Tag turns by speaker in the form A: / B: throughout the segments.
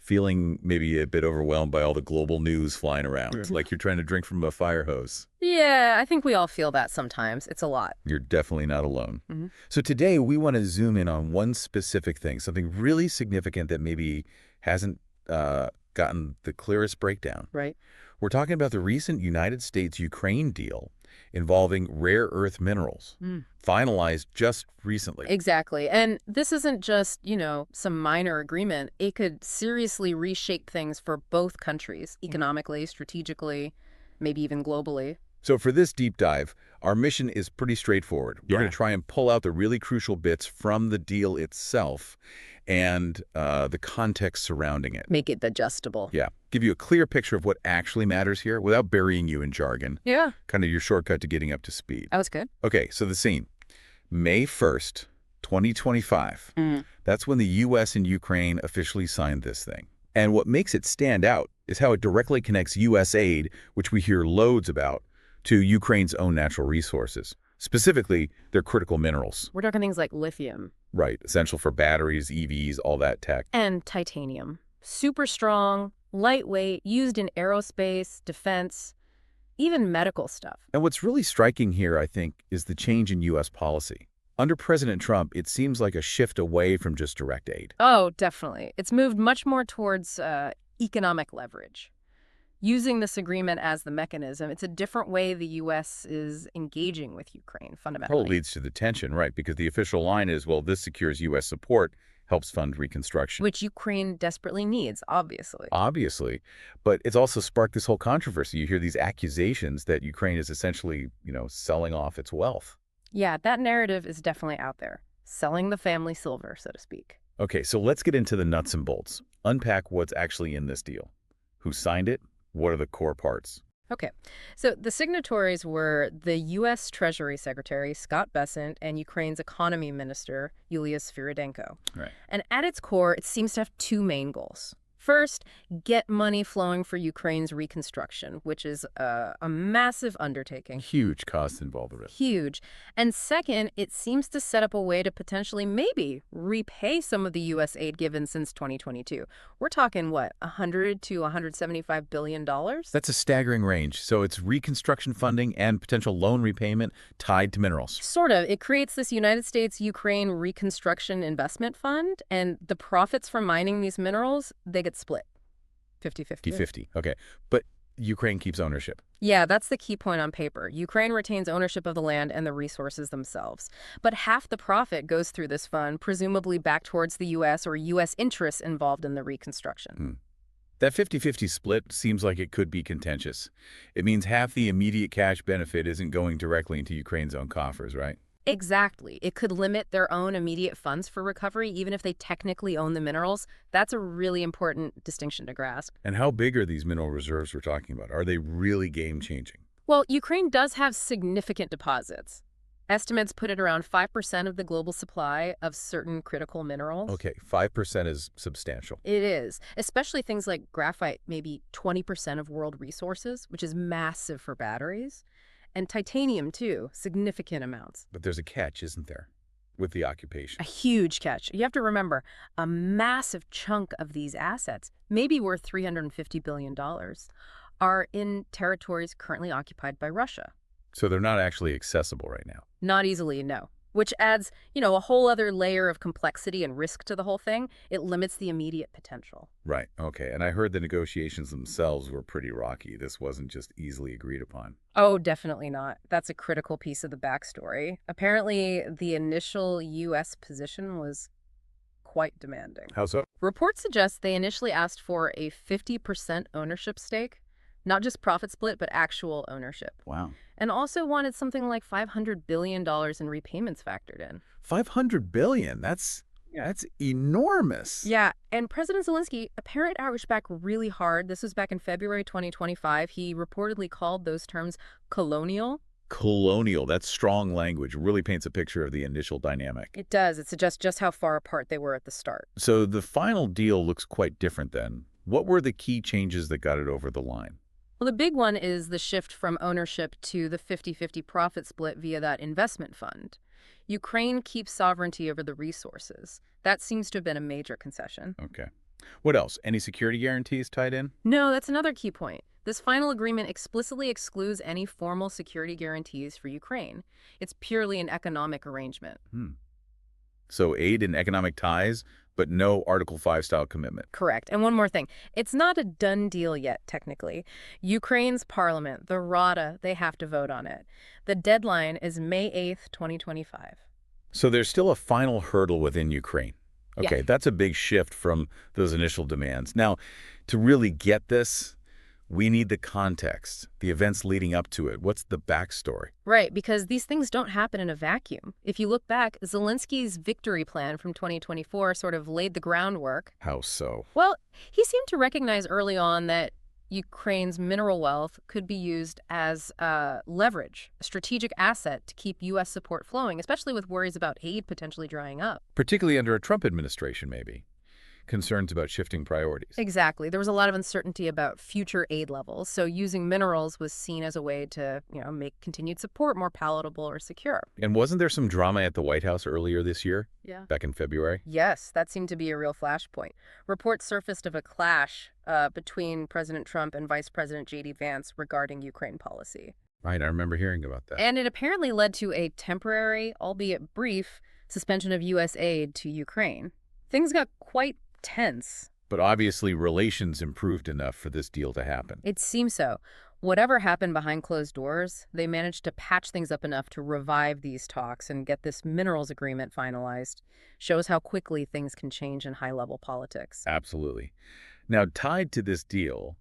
A: feeling maybe a bit overwhelmed by all the global news flying around, like you're trying to drink from a fire hose.
B: Yeah, I think we all feel that sometimes. It's a lot.
A: You're definitely not alone.
B: Hmm.
A: So today we want to zoom in on one specific thing, something really significant that maybe hasn't gotten the clearest breakdown.
B: Right.
A: We're talking about the recent United States-Ukraine deal involving rare earth minerals, finalized just recently.
B: Exactly. And this isn't just, some minor agreement. It could seriously reshape things for both countries, economically, strategically, maybe even globally.
A: So for this deep dive, our mission is pretty straightforward. We're going to try and pull out the really crucial bits from the deal itself and the context surrounding it.
B: Make it digestible.
A: Yeah. Give you a clear picture of what actually matters here without burying you in jargon.
B: Yeah.
A: Kind of your shortcut to getting up to speed.
B: That was good.
A: Okay, so the scene. May 1st, 2025. That's when the U.S. and Ukraine officially signed this thing. And what makes it stand out is how it directly connects U.S. aid, which we hear loads about, to Ukraine's own natural resources, specifically their critical minerals.
B: We're talking things like lithium.
A: Right, essential for batteries, EVs, all that tech.
B: And titanium. Super strong, lightweight, used in aerospace, defense, even medical stuff.
A: And what's really striking here, I think, is the change in U.S. policy. Under President Trump, it seems like a shift away from just direct aid.
B: Oh, definitely. It's moved much more towards economic leverage. Using this agreement as the mechanism, it's a different way the U.S. is engaging with Ukraine, fundamentally.
A: Probably leads to the tension, right? Because the official line is, well, this secures U.S. support, helps fund reconstruction.
B: Which Ukraine desperately needs, obviously.
A: Obviously. But it's also sparked this whole controversy. You hear these accusations that Ukraine is essentially, selling off its wealth.
B: Yeah, that narrative is definitely out there. Selling the family silver, so to speak.
A: Okay, so let's get into the nuts and bolts. Unpack what's actually in this deal. Who signed it? What are the core parts?
B: Okay, so the signatories were the U.S. Treasury Secretary, Scott Bessent, and Ukraine's Economy Minister, Yulia Svyrydenko.
A: Right.
B: And at its core, it seems to have two main goals. First, get money flowing for Ukraine's reconstruction, which is a massive undertaking.
A: Huge costs involved with it.
B: Huge. And second, it seems to set up a way to potentially maybe repay some of the U.S. aid given since 2022. We're talking, what, $100 to $175 billion?
A: That's a staggering range. So it's reconstruction funding and potential loan repayment tied to minerals.
B: Sort of. It creates this United States-Ukraine Reconstruction Investment Fund, and the profits from mining these minerals, they get split 50-50.
A: 50-50. Okay. But Ukraine keeps ownership.
B: Yeah, that's the key point on paper. Ukraine retains ownership of the land and the resources themselves. But half the profit goes through this fund, presumably back towards the U.S. or U.S. interests involved in the reconstruction.
A: That 50-50 split seems like it could be contentious. It means half the immediate cash benefit isn't going directly into Ukraine's own coffers, right?
B: Exactly. It could limit their own immediate funds for recovery, even if they technically own the minerals. That's a really important distinction to grasp.
A: And how big are these mineral reserves we're talking about? Are they really game-changing?
B: Well, Ukraine does have significant deposits. Estimates put it around 5% of the global supply of certain critical minerals.
A: Okay, 5% is substantial.
B: It is, especially things like graphite, maybe 20% of world resources, which is massive for batteries. And titanium, too, significant amounts.
A: But there's a catch, isn't there, with the occupation?
B: A huge catch. You have to remember, a massive chunk of these assets, maybe worth $350 billion, are in territories currently occupied by Russia.
A: So they're not actually accessible right now.
B: Not easily, no. Which adds, a whole other layer of complexity and risk to the whole thing. It limits the immediate potential.
A: Right, okay. And I heard the negotiations themselves were pretty rocky. This wasn't just easily agreed upon.
B: Oh, definitely not. That's a critical piece of the backstory. Apparently, the initial U.S. position was quite demanding.
A: How so?
B: Reports suggest they initially asked for a 50% ownership stake, not just profit split, but actual ownership.
A: Wow.
B: And also wanted something like $500 billion in repayments factored in.
A: $500 billion? That's enormous.
B: Yeah, and President Zelensky apparently outreached back really hard. This was back in February 2025. He reportedly called those terms colonial.
A: Colonial, that's strong language. Really paints a picture of the initial dynamic.
B: It does. It suggests just how far apart they were at the start.
A: So the final deal looks quite different then. What were the key changes that got it over the line?
B: Well, the big one is the shift from ownership to the 50-50 profit split via that investment fund. Ukraine keeps sovereignty over the resources. That seems to have been a major concession.
A: Okay. What else? Any security guarantees tied in?
B: No, that's another key point. This final agreement explicitly excludes any formal security guarantees for Ukraine. It's purely an economic arrangement.
A: Hmm. So aid and economic ties, but no Article 5 style commitment.
B: Correct. And one more thing. It's not a done deal yet, technically. Ukraine's parliament, the Rada, they have to vote on it. The deadline is May 8th, 2025.
A: So there's still a final hurdle within Ukraine. Okay,
B: Yeah.
A: that's a big shift from those initial demands. Now, to really get this, we need the context, the events leading up to it. What's the backstory?
B: Right, because these things don't happen in a vacuum. If you look back, Zelensky's victory plan from 2024 sort of laid the groundwork.
A: How so?
B: Well, he seemed to recognize early on that Ukraine's mineral wealth could be used as leverage, a strategic asset to keep U.S. support flowing, especially with worries about aid potentially drying up.
A: Particularly under a Trump administration, maybe. Concerns about shifting priorities.
B: Exactly. There was a lot of uncertainty about future aid levels, so using minerals was seen as a way to, make continued support more palatable or secure.
A: And wasn't there some drama at the White House earlier this year,
B: Yeah.
A: back in February?
B: Yes, that seemed to be a real flashpoint. Reports surfaced of a clash between President Trump and Vice President J.D. Vance regarding Ukraine policy.
A: Right, I remember hearing about that.
B: And it apparently led to a temporary, albeit brief, suspension of U.S. aid to Ukraine. Things got quite tense.
A: But obviously relations improved enough for this deal to happen.
B: It seems so. Whatever happened behind closed doors, they managed to patch things up enough to revive these talks and get this minerals agreement finalized. Shows how quickly things can change in high-level politics.
A: Absolutely. Now, tied to this deal,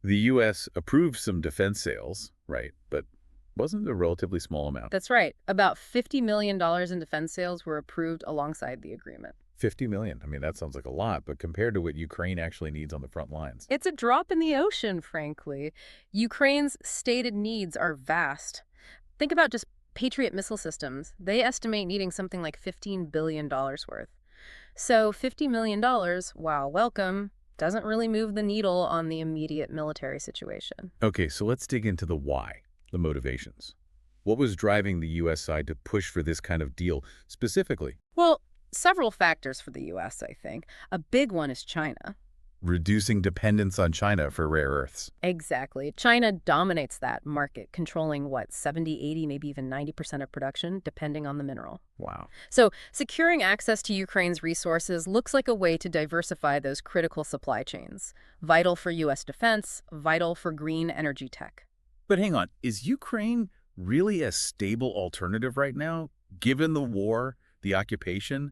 A: the U.S. approved some defense sales, right, but wasn't a relatively small amount.
B: That's right. About $50 million in defense sales were approved alongside the agreement.
A: 50 million. I mean, that sounds like a lot, but compared to what Ukraine actually needs on the front lines.
B: It's a drop in the ocean, frankly. Ukraine's stated needs are vast. Think about just Patriot missile systems. They estimate needing something like $15 billion worth. So $50 million, while welcome, doesn't really move the needle on the immediate military situation.
A: Okay, so let's dig into the why, the motivations. What was driving the U.S. side to push for this kind of deal specifically?
B: Well, several factors for the U.S., I think. A big one is China.
A: Reducing dependence on China for rare earths.
B: Exactly. China dominates that market, controlling, 70, 80, maybe even 90% of production, depending on the mineral.
A: Wow.
B: So securing access to Ukraine's resources looks like a way to diversify those critical supply chains. Vital for U.S. defense, vital for green energy tech.
A: But hang on, is Ukraine really a stable alternative right now, given the war, the occupation?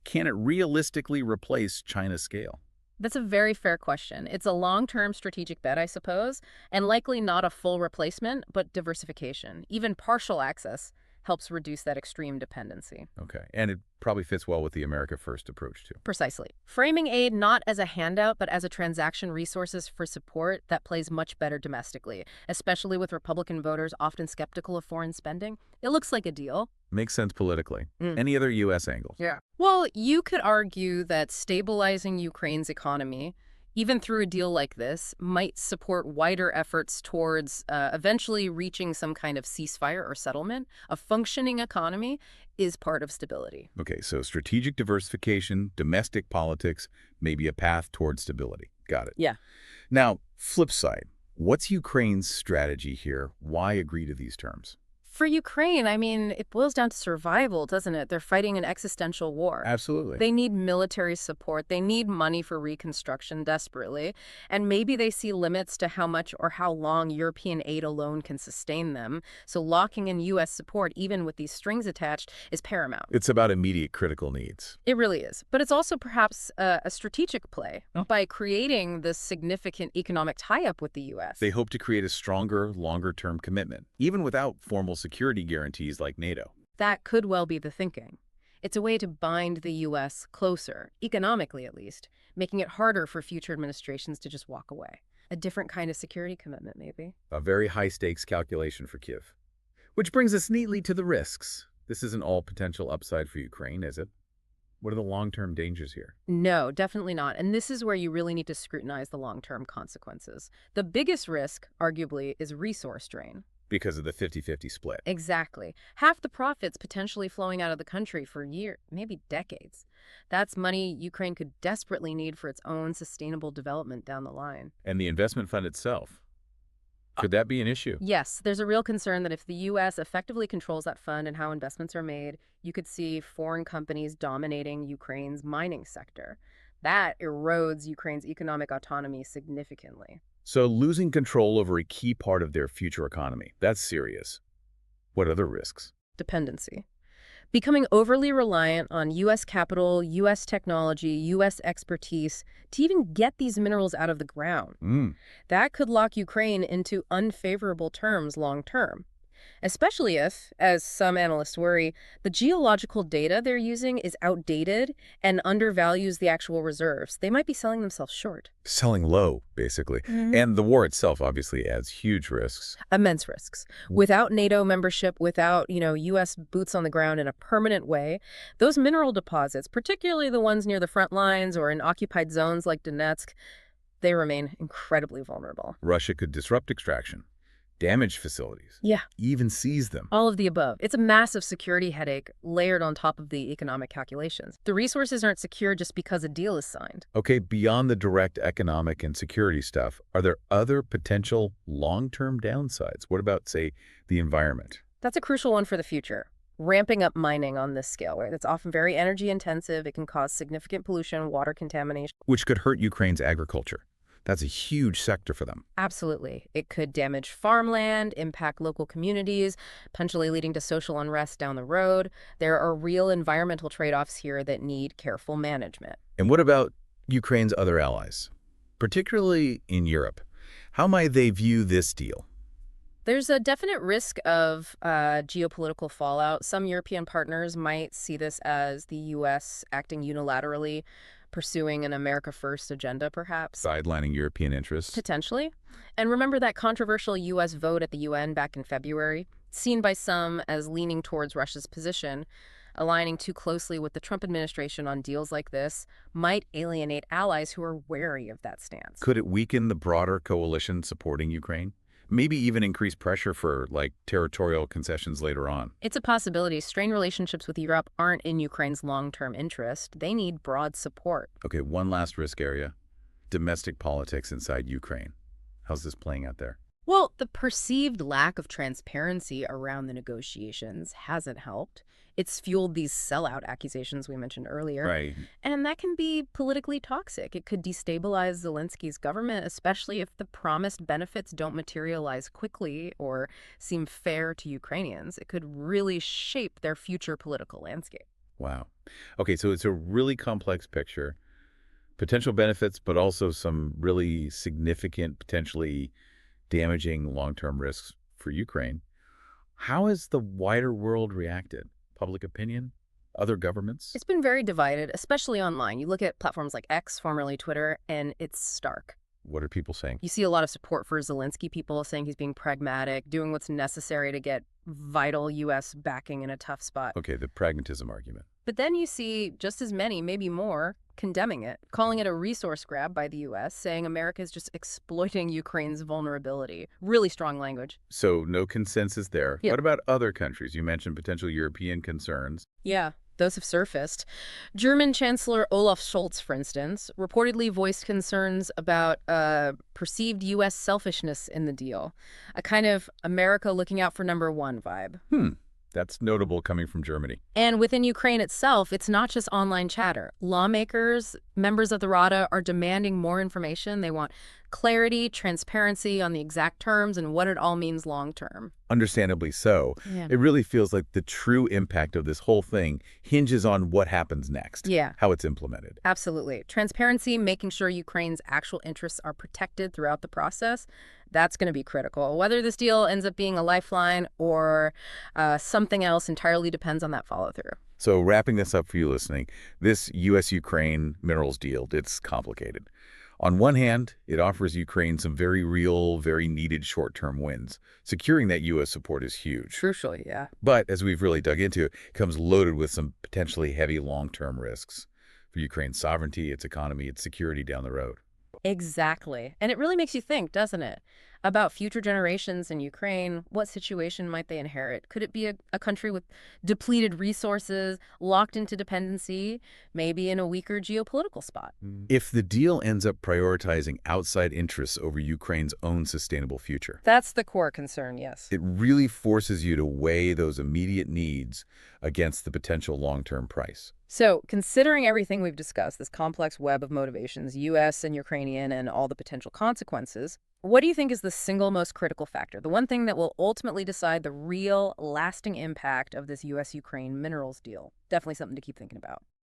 A: Can it realistically replace China's scale?
B: That's a very fair question. It's a long-term strategic bet, I suppose, and likely not a full replacement, but diversification. Even partial access helps reduce that extreme dependency.
A: Okay, and it probably fits well with the America First approach, too.
B: Precisely. Framing aid not as a handout, but as a transaction resources for support that plays much better domestically, especially with Republican voters often skeptical of foreign spending. It looks like a deal.
A: Makes sense politically.
B: Mm.
A: Any other U.S. angles?
B: Yeah. Well, you could argue that stabilizing Ukraine's economy, even through a deal like this, might support wider efforts towards eventually reaching some kind of ceasefire or settlement. A functioning economy is part of stability.
A: Okay, so strategic diversification, domestic politics, maybe a path towards stability. Got it.
B: Yeah.
A: Now, flip side, what's Ukraine's strategy here? Why agree to these terms?
B: For Ukraine, it boils down to survival, doesn't it? They're fighting an existential war.
A: Absolutely.
B: They need military support. They need money for reconstruction desperately. And maybe they see limits to how much or how long European aid alone can sustain them. So locking in U.S. support, even with these strings attached, is paramount.
A: It's about immediate critical needs.
B: It really is. But it's also perhaps a strategic play.
A: Oh.
B: By creating this significant economic tie-up with the U.S.
A: They hope to create a stronger, longer-term commitment, even without formal security guarantees like NATO.
B: That could well be the thinking. It's a way to bind the U.S. closer, economically at least, making it harder for future administrations to just walk away. A different kind of security commitment, maybe.
A: A very high-stakes calculation for Kyiv. Which brings us neatly to the risks. This isn't all potential upside for Ukraine, is it? What are the long-term dangers here?
B: No, definitely not. And this is where you really need to scrutinize the long-term consequences. The biggest risk, arguably, is resource drain.
A: Because of the 50-50 split.
B: Exactly. Half the profits potentially flowing out of the country for years, maybe decades. That's money Ukraine could desperately need for its own sustainable development down the line.
A: And the investment fund itself, could that be an issue?
B: Yes, there's a real concern that if the U.S. effectively controls that fund and how investments are made, you could see foreign companies dominating Ukraine's mining sector. That erodes Ukraine's economic autonomy significantly.
A: So losing control over a key part of their future economy, that's serious. What other risks?
B: Dependency. Becoming overly reliant on U.S. capital, U.S. technology, U.S. expertise to even get these minerals out of the ground. That could lock Ukraine into unfavorable terms long term. Especially if, as some analysts worry, the geological data they're using is outdated and undervalues the actual reserves. They might be selling themselves short.
A: Selling low, basically. And the war itself obviously adds huge risks.
B: Immense risks. Without NATO membership, without, U.S. boots on the ground in a permanent way, those mineral deposits, particularly the ones near the front lines or in occupied zones like Donetsk, they remain incredibly vulnerable.
A: Russia could disrupt extraction, damage facilities,
B: Yeah.
A: even seize them.
B: All of the above. It's a massive security headache layered on top of the economic calculations. The resources aren't secure just because a deal is signed.
A: Okay, beyond the direct economic and security stuff, are there other potential long-term downsides? What about, say, the environment?
B: That's a crucial one for the future. Ramping up mining on this scale, where it's often very energy intensive, it can cause significant pollution, water contamination.
A: Which could hurt Ukraine's agriculture. That's a huge sector for them.
B: Absolutely. It could damage farmland, impact local communities, potentially leading to social unrest down the road. There are real environmental trade-offs here that need careful management.
A: And what about Ukraine's other allies, particularly in Europe? How might they view this deal?
B: There's a definite risk of geopolitical fallout. Some European partners might see this as the U.S. acting unilaterally, pursuing an America First agenda, perhaps.
A: Sidelining European interests?
B: Potentially. And remember that controversial U.S. vote at the UN back in February, seen by some as leaning towards Russia's position, aligning too closely with the Trump administration on deals like this, might alienate allies who are wary of that stance.
A: Could it weaken the broader coalition supporting Ukraine? Maybe even increase pressure for, territorial concessions later on.
B: It's a possibility. Strained relationships with Europe aren't in Ukraine's long-term interest. They need broad support.
A: Okay, one last risk area. Domestic politics inside Ukraine. How's this playing out there?
B: Well, the perceived lack of transparency around the negotiations hasn't helped. It's fueled these sellout accusations we mentioned earlier.
A: Right.
B: And that can be politically toxic. It could destabilize Zelensky's government, especially if the promised benefits don't materialize quickly or seem fair to Ukrainians. It could really shape their future political landscape.
A: Wow. Okay, so it's a really complex picture. Potential benefits, but also some really significant, potentially damaging long-term risks for Ukraine. How has the wider world reacted? Public opinion? Other governments?
B: It's been very divided, especially online. You look at platforms like X, formerly Twitter, and it's stark.
A: What are people saying?
B: You see a lot of support for Zelensky, people saying he's being pragmatic, doing what's necessary to get vital U.S. backing in a tough spot.
A: Okay, the pragmatism argument.
B: But then you see just as many, maybe more, condemning it, calling it a resource grab by the U.S., saying America is just exploiting Ukraine's vulnerability. Really strong language.
A: So no consensus there.
B: Yeah.
A: What about other countries? You mentioned potential European concerns.
B: Yeah, those have surfaced. German Chancellor Olaf Scholz, for instance, reportedly voiced concerns about perceived U.S. selfishness in the deal, a kind of America looking out for number one vibe.
A: That's notable coming from Germany.
B: And within Ukraine itself, it's not just online chatter. Lawmakers, members of the Rada, are demanding more information. They want clarity, transparency on the exact terms and what it all means long term.
A: Understandably so.
B: Yeah.
A: It really feels like the true impact of this whole thing hinges on what happens next.
B: Yeah.
A: How it's implemented.
B: Absolutely. Transparency, making sure Ukraine's actual interests are protected throughout the process, that's going to be critical. Whether this deal ends up being a lifeline or something else entirely depends on that follow-through.
A: So wrapping this up for you listening, this U.S.-Ukraine minerals deal, it's complicated. On one hand, it offers Ukraine some very real, very needed short-term wins. Securing that U.S. support is huge.
B: Crucial, yeah.
A: But as we've really dug into, it comes loaded with some potentially heavy long-term risks for Ukraine's sovereignty, its economy, its security down the road.
B: Exactly. And it really makes you think, doesn't it? About future generations in Ukraine. What situation might they inherit? Could it be a country with depleted resources, locked into dependency, maybe in a weaker geopolitical spot?
A: If the deal ends up prioritizing outside interests over Ukraine's own sustainable future.
B: That's the core concern, yes.
A: It really forces you to weigh those immediate needs against the potential long-term price.
B: So, considering everything we've discussed, this complex web of motivations, U.S. and Ukrainian, and all the potential consequences, what do you think is the single most critical factor, the one thing that will ultimately decide the real, lasting impact of this U.S.-Ukraine minerals deal? Definitely something to keep thinking about.